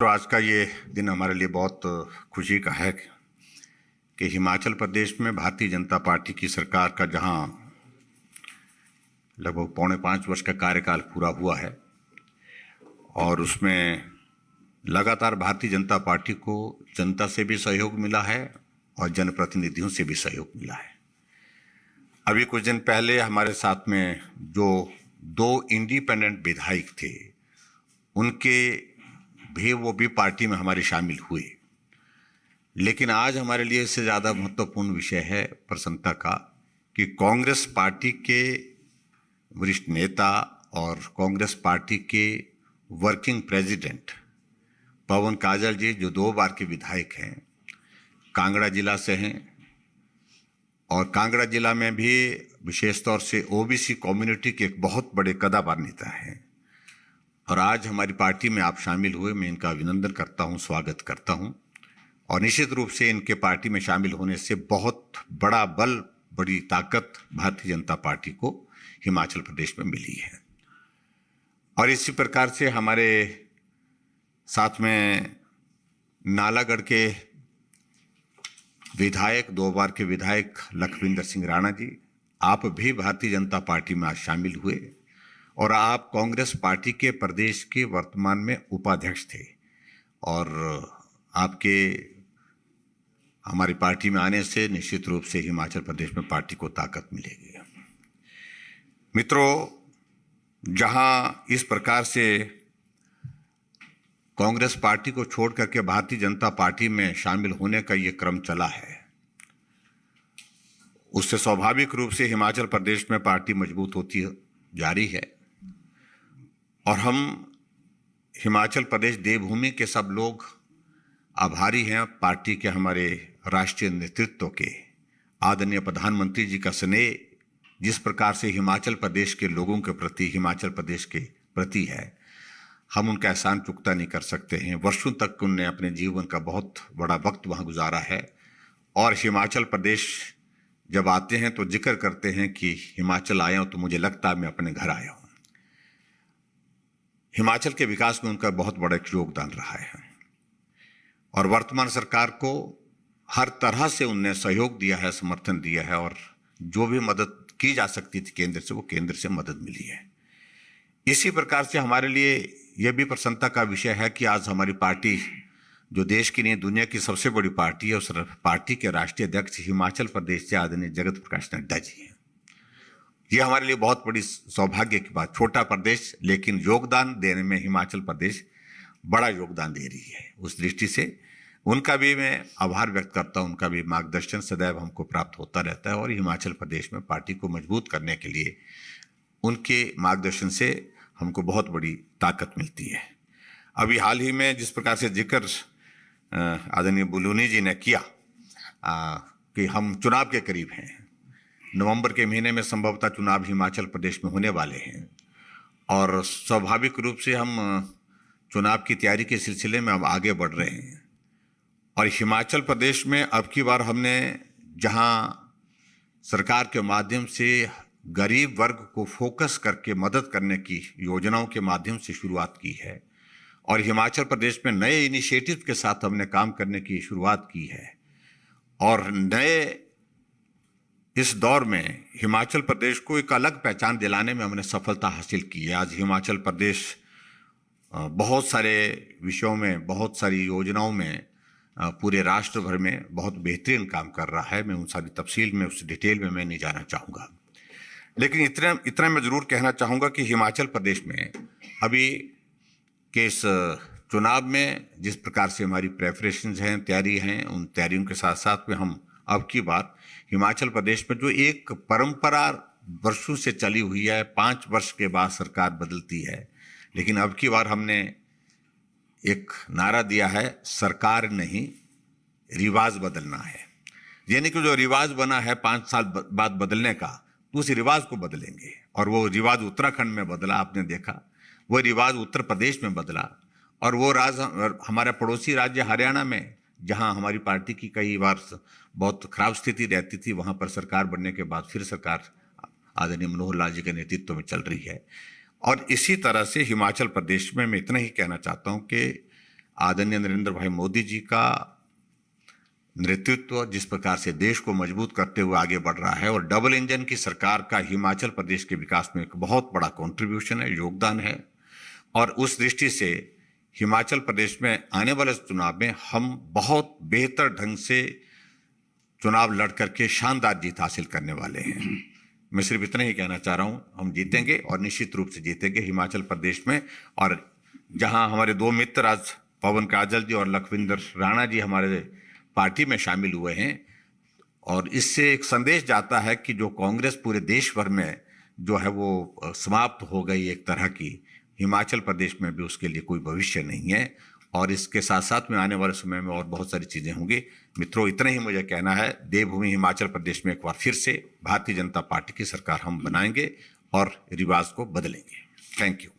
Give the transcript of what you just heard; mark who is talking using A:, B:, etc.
A: तो आज का ये दिन हमारे लिए बहुत खुशी का है कि हिमाचल प्रदेश में भारतीय जनता पार्टी की सरकार का जहां लगभग 4.5 वर्ष का कार्यकाल पूरा हुआ है और उसमें लगातार भारतीय जनता पार्टी को जनता से भी सहयोग मिला है और जनप्रतिनिधियों से भी सहयोग मिला है। अभी कुछ दिन पहले हमारे साथ में जो 2 इंडिपेंडेंट विधायक थे उनके वो भी पार्टी में हमारे शामिल हुए, लेकिन आज हमारे लिए इससे ज़्यादा महत्वपूर्ण विषय है प्रसन्नता का कि कांग्रेस पार्टी के वरिष्ठ नेता और कांग्रेस पार्टी के वर्किंग प्रेसिडेंट पवन काजल जी, जो 2 बार के विधायक हैं, कांगड़ा जिला से हैं और कांगड़ा जिला में भी विशेष तौर से ओबीसी कम्युनिटी के एक बहुत बड़े कद्दावर नेता हैं और आज हमारी पार्टी में आप शामिल हुए। मैं इनका अभिनंदन करता हूं, स्वागत करता हूं और निश्चित रूप से इनके पार्टी में शामिल होने से बहुत बड़ा बल, बड़ी ताकत भारतीय जनता पार्टी को हिमाचल प्रदेश में मिली है। और इसी प्रकार से हमारे साथ में नालागढ़ के विधायक, 2 बार के विधायक लखविंदर सिंह राणा जी, आप भी भारतीय जनता पार्टी में आज शामिल हुए और आप कांग्रेस पार्टी के प्रदेश के वर्तमान में उपाध्यक्ष थे और आपके हमारी पार्टी में आने से निश्चित रूप से हिमाचल प्रदेश में पार्टी को ताकत मिलेगी। मित्रों, जहां इस प्रकार से कांग्रेस पार्टी को छोड़ करके भारतीय जनता पार्टी में शामिल होने का ये क्रम चला है, उससे स्वाभाविक रूप से हिमाचल प्रदेश में पार्टी मजबूत होती जा रही है और हम हिमाचल प्रदेश देवभूमि के सब लोग आभारी हैं पार्टी के हमारे राष्ट्रीय नेतृत्व के, आदरणीय प्रधानमंत्री जी का स्नेह जिस प्रकार से हिमाचल प्रदेश के लोगों के प्रति, हिमाचल प्रदेश के प्रति है, हम उनका एहसान चुकता नहीं कर सकते हैं। वर्षों तक उनने अपने जीवन का बहुत बड़ा वक्त वहाँ गुजारा है और हिमाचल प्रदेश जब आते हैं तो जिक्र करते हैं कि हिमाचल आया हूँ तो मुझे लगता है मैं अपने घर आया हूँ। हिमाचल के विकास में उनका बहुत बड़ा योगदान रहा है और वर्तमान सरकार को हर तरह से उनने सहयोग दिया है, समर्थन दिया है और जो भी मदद की जा सकती थी केंद्र से, वो केंद्र से मदद मिली है। इसी प्रकार से हमारे लिए यह भी प्रसन्नता का विषय है कि आज हमारी पार्टी, जो देश की नहीं दुनिया की सबसे बड़ी पार्टी है, उस पार्टी के राष्ट्रीय अध्यक्ष हिमाचल प्रदेश से आदरणीय जगत प्रकाश नड्डा जी हैं। यह हमारे लिए बहुत बड़ी सौभाग्य की बात, छोटा प्रदेश लेकिन योगदान देने में हिमाचल प्रदेश बड़ा योगदान दे रही है। उस दृष्टि से उनका भी मैं आभार व्यक्त करता हूं। उनका भी मार्गदर्शन सदैव हमको प्राप्त होता रहता है और हिमाचल प्रदेश में पार्टी को मजबूत करने के लिए उनके मार्गदर्शन से हमको बहुत बड़ी ताकत मिलती है। अभी हाल ही में जिस प्रकार से जिक्र आदरणीय बुलूनी जी ने किया कि हम चुनाव के करीब हैं, नवंबर के महीने में संभवतः चुनाव हिमाचल प्रदेश में होने वाले हैं और स्वाभाविक रूप से हम चुनाव की तैयारी के सिलसिले में अब आगे बढ़ रहे हैं और हिमाचल प्रदेश में अब की बार हमने जहां सरकार के माध्यम से गरीब वर्ग को फोकस करके मदद करने की योजनाओं के माध्यम से शुरुआत की है और हिमाचल प्रदेश में नए इनिशिएटिव के साथ हमने काम करने की शुरुआत की है और नए इस दौर में हिमाचल प्रदेश को एक अलग पहचान दिलाने में हमने सफलता हासिल की है। आज हिमाचल प्रदेश बहुत सारे विषयों में, बहुत सारी योजनाओं में पूरे राष्ट्र भर में बहुत बेहतरीन काम कर रहा है। मैं उन सारी तफसील में, उस डिटेल में मैं नहीं जाना चाहूँगा, लेकिन इतना मैं ज़रूर कहना चाहूँगा कि हिमाचल प्रदेश में अभी के इस चुनाव में जिस प्रकार से हमारी प्रेपरेशंस हैं, तैयारी हैं, उन तैयारियों के साथ साथ में हम अब की बार हिमाचल प्रदेश में जो एक परंपरा वर्षों से चली हुई है, 5 वर्ष के बाद सरकार बदलती है, लेकिन अब की बार हमने एक नारा दिया है, सरकार नहीं रिवाज बदलना है। यानी कि जो रिवाज बना है 5 साल बाद बदलने का, तो उस रिवाज को बदलेंगे और वो रिवाज उत्तराखंड में बदला, आपने देखा, वो रिवाज उत्तर प्रदेश में बदला और वो हमारा पड़ोसी राज्य हरियाणा में, जहां हमारी पार्टी की कई बार बहुत खराब स्थिति रहती थी, वहां पर सरकार बनने के बाद फिर सरकार आदरणीय मनोहर लाल जी के नेतृत्व में चल रही है। और इसी तरह से हिमाचल प्रदेश में मैं इतना ही कहना चाहता हूं कि आदरणीय नरेंद्र भाई मोदी जी का नेतृत्व जिस प्रकार से देश को मजबूत करते हुए आगे बढ़ रहा है, और डबल इंजन की सरकार का हिमाचल प्रदेश के विकास में एक बहुत बड़ा कंट्रीब्यूशन है, योगदान है। और उस दृष्टि से हिमाचल प्रदेश में आने वाले चुनाव में हम बहुत बेहतर ढंग से चुनाव लड़ करके शानदार जीत हासिल करने वाले हैं। मैं सिर्फ इतना ही कहना चाह रहा हूं, हम जीतेंगे और निश्चित रूप से जीतेंगे हिमाचल प्रदेश में। और जहां हमारे दो मित्र आज पवन काजल जी और लखविंदर राणा जी हमारे पार्टी में शामिल हुए हैं, और इससे एक संदेश जाता है कि जो कांग्रेस पूरे देश भर में जो है वो समाप्त हो गई एक तरह की, हिमाचल प्रदेश में भी उसके लिए कोई भविष्य नहीं है। और इसके साथ साथ में आने वाले समय में और बहुत सारी चीजें होंगी। मित्रों, इतना ही मुझे कहना है। देवभूमि हिमाचल प्रदेश में एक बार फिर से भारतीय जनता पार्टी की सरकार हम बनाएंगे और रिवाज को बदलेंगे। Thank you.